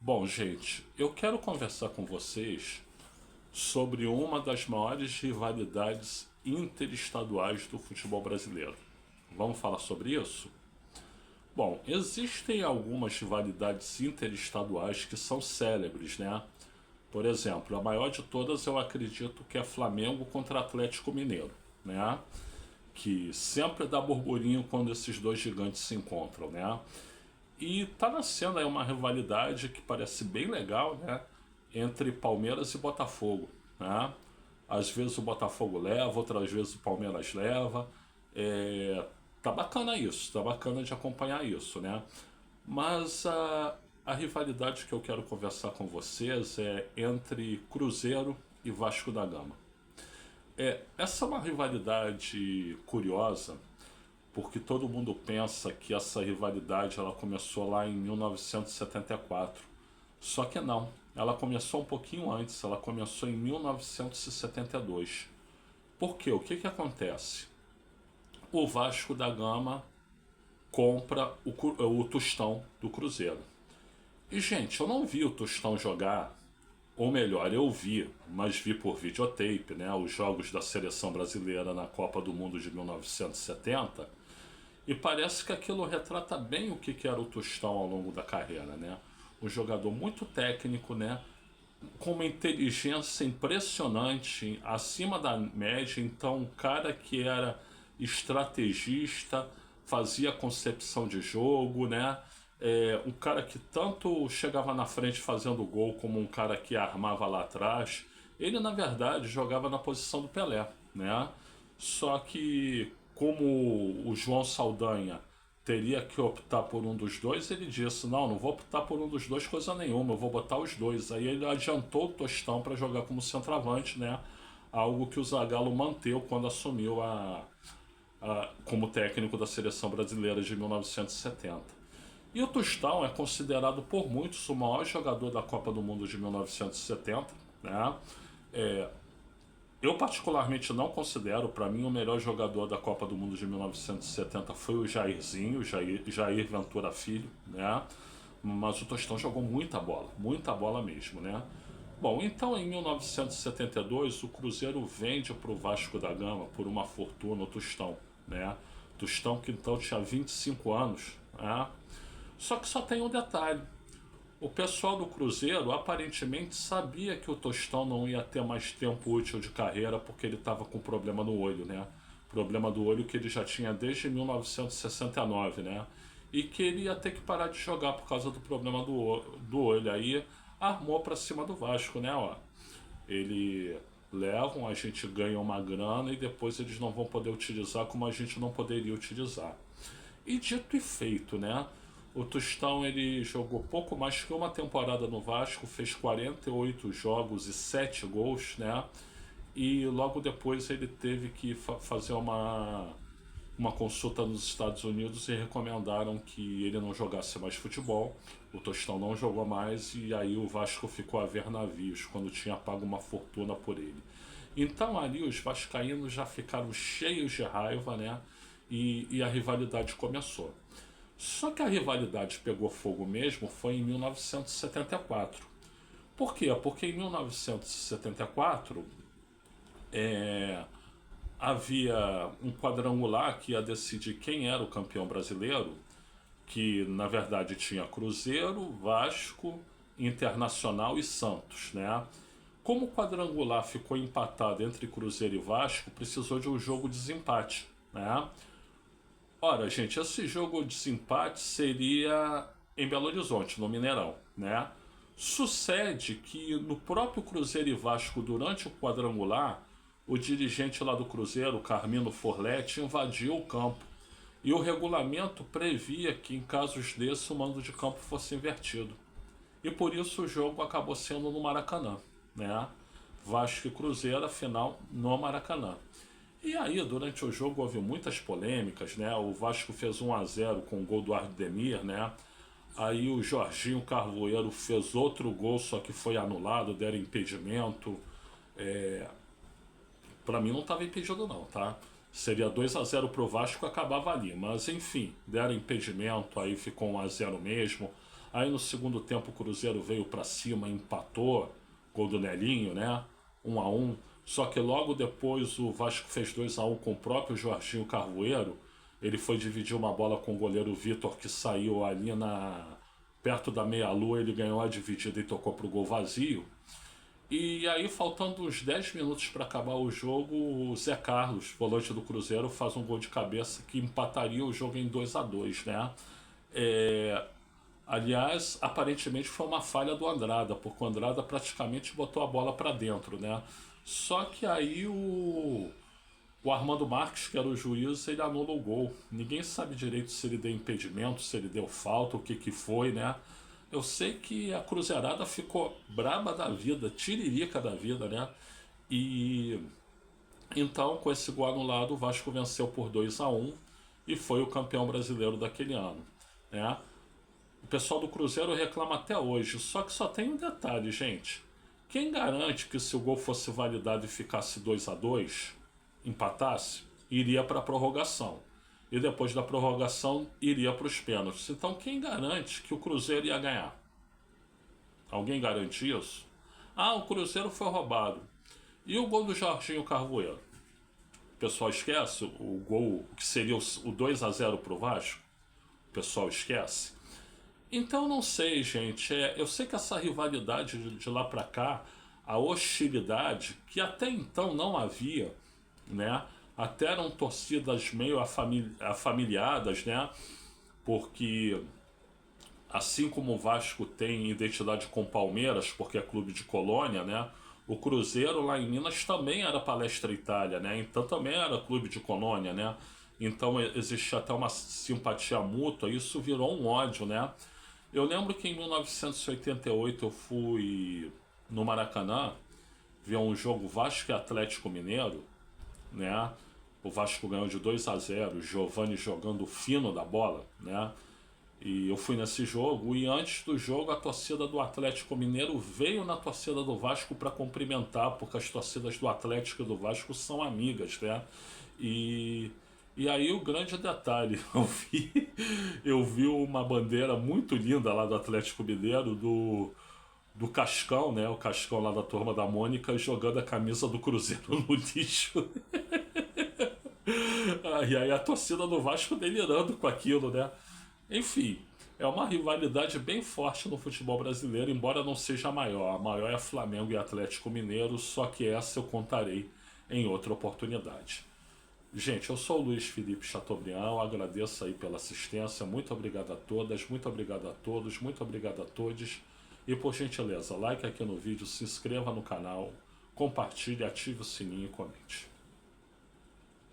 Bom, gente, eu quero conversar com vocês sobre uma das maiores rivalidades interestaduais do futebol brasileiro. Vamos falar sobre isso? Bom, existem algumas rivalidades interestaduais que são célebres, né? Por exemplo, a maior de todas eu acredito que é Flamengo contra Atlético Mineiro, né? Que sempre dá burburinho quando esses dois gigantes se encontram, né? E tá nascendo aí uma rivalidade que parece bem legal, né? Entre Palmeiras e Botafogo, né? Às vezes o Botafogo leva, outras vezes o Palmeiras leva. Tá bacana isso, tá bacana de acompanhar isso, né? Mas a rivalidade que eu quero conversar com vocês é entre Cruzeiro e Vasco da Gama. Essa é uma rivalidade curiosa, porque todo mundo pensa que essa rivalidade ela começou lá em 1974. Só que não, ela começou um pouquinho antes, ela começou em 1972. Por quê? O que acontece? O Vasco da Gama compra o Tostão do Cruzeiro. E, gente, eu não vi o Tostão jogar, ou melhor, eu vi, mas vi por videotape, né, os jogos da seleção brasileira na Copa do Mundo de 1970. E parece que aquilo retrata bem o que era o Tostão ao longo da carreira, né? Um jogador muito técnico, né? Com uma inteligência impressionante, acima da média. Então, um cara que era estrategista, fazia concepção de jogo, né? Um cara que tanto chegava na frente fazendo gol, como um cara que armava lá atrás. Ele, na verdade, jogava na posição do Pelé, né? Só que, como o João Saldanha teria que optar por um dos dois, ele disse: não vou optar por um dos dois coisa nenhuma, eu vou botar os dois. Aí ele adiantou o Tostão para jogar como centroavante, né? Algo que o Zagallo manteve quando assumiu como técnico da seleção brasileira de 1970. E o Tostão é considerado por muitos o maior jogador da Copa do Mundo de 1970, né? Eu particularmente não considero, para mim o melhor jogador da Copa do Mundo de 1970 foi o Jairzinho, Jair Ventura Filho, né? Mas o Tostão jogou muita bola mesmo, né? Bom, então em 1972 o Cruzeiro vende para o Vasco da Gama por uma fortuna o Tostão, né? Tostão que então tinha 25 anos, né? Só que só tem um detalhe. O pessoal do Cruzeiro aparentemente sabia que o Tostão não ia ter mais tempo útil de carreira porque ele estava com problema no olho, né? Problema do olho que ele já tinha desde 1969, né? E que ele ia ter que parar de jogar por causa do problema do olho. Aí armou para cima do Vasco, né? Ó, ele levam, a gente ganha uma grana e depois eles não vão poder utilizar como a gente não poderia utilizar. E dito e feito, né? O Tostão ele jogou pouco mais que uma temporada no Vasco, fez 48 jogos e 7 gols, né? E logo depois ele teve que fazer uma consulta nos Estados Unidos e recomendaram que ele não jogasse mais futebol. O Tostão não jogou mais e aí o Vasco ficou a ver navios quando tinha pago uma fortuna por ele. Então ali os vascaínos já ficaram cheios de raiva, né? E a rivalidade começou. Só que a rivalidade pegou fogo mesmo foi em 1974. Por quê? Porque em 1974 havia um quadrangular que ia decidir quem era o campeão brasileiro, que na verdade tinha Cruzeiro, Vasco, Internacional e Santos, né? Como o quadrangular ficou empatado entre Cruzeiro e Vasco, precisou de um jogo de desempate, né? Ora, gente, esse jogo de desempate seria em Belo Horizonte, no Mineirão, né? Sucede que no próprio Cruzeiro e Vasco, durante o quadrangular, o dirigente lá do Cruzeiro, Carmino Forletti, invadiu o campo. E o regulamento previa que, em casos desses, o mando de campo fosse invertido. E por isso o jogo acabou sendo no Maracanã, né? Vasco e Cruzeiro, afinal, no Maracanã. E aí, durante o jogo, houve muitas polêmicas, né? O Vasco fez 1-0 com o gol do Ardemir, né? Aí o Jorginho Carvoeiro fez outro gol, só que foi anulado, deram impedimento. Para mim não estava impedido não, tá? Seria 2-0 pro Vasco e acabava ali. Mas enfim, deram impedimento, aí ficou 1-0 mesmo. Aí no segundo tempo o Cruzeiro veio para cima, empatou, gol do Nelinho, né? 1-1. Só que logo depois o Vasco fez 2-1 com o próprio Jorginho Carvoeiro. Ele foi dividir uma bola com o goleiro Vitor, que saiu ali perto da meia-lua, ele ganhou a dividida e tocou pro gol vazio. E aí, faltando uns 10 minutos para acabar o jogo, o Zé Carlos, volante do Cruzeiro, faz um gol de cabeça que empataria o jogo em 2-2, né? Aliás, aparentemente foi uma falha do Andrada, porque o Andrada praticamente botou a bola para dentro, né? Só que aí o Armando Marques, que era o juiz, ele anula o gol. Ninguém sabe direito se ele deu impedimento, se ele deu falta, o que foi, né? Eu sei que a Cruzeirada ficou braba da vida, tiririca da vida, né? E então, com esse gol anulado, o Vasco venceu por 2-1 e foi o campeão brasileiro daquele ano, né? O pessoal do Cruzeiro reclama até hoje, só que só tem um detalhe, gente. Quem garante que se o gol fosse validado e ficasse 2-2, empatasse, iria para a prorrogação. E depois da prorrogação, iria para os pênaltis. Então quem garante que o Cruzeiro ia ganhar? Alguém garante isso? Ah, o Cruzeiro foi roubado. E o gol do Jorginho Carvoeiro? O pessoal esquece o gol que seria o 2-0 para o Vasco? O pessoal esquece? Então não sei, gente. Eu sei que essa rivalidade de lá para cá, a hostilidade, que até então não havia, né? Até eram torcidas meio afamiliadas, né? Porque assim como o Vasco tem identidade com o Palmeiras, porque é clube de colônia, né? O Cruzeiro lá em Minas também era Palestra Itália, né? Então também era clube de colônia, né? Então existia até uma simpatia mútua, isso virou um ódio, né? Eu lembro que em 1988 eu fui no Maracanã ver um jogo Vasco e Atlético Mineiro, né? O Vasco ganhou de 2-0, Giovani jogando fino da bola, né? E eu fui nesse jogo e antes do jogo a torcida do Atlético Mineiro veio na torcida do Vasco para cumprimentar, porque as torcidas do Atlético e do Vasco são amigas, né? E aí o grande detalhe, eu vi uma bandeira muito linda lá do Atlético Mineiro, do Cascão, né? O Cascão lá da Turma da Mônica, jogando a camisa do Cruzeiro no lixo. E aí a torcida do Vasco delirando com aquilo, né? Enfim, é uma rivalidade bem forte no futebol brasileiro, embora não seja a maior. A maior é Flamengo e Atlético Mineiro, só que essa eu contarei em outra oportunidade. Gente, eu sou o Luiz Felipe Chateaubriand, agradeço aí pela assistência, muito obrigado a todas, muito obrigado a todos, muito obrigado a todos. E por gentileza, like aqui no vídeo, se inscreva no canal, compartilhe, ative o sininho e comente.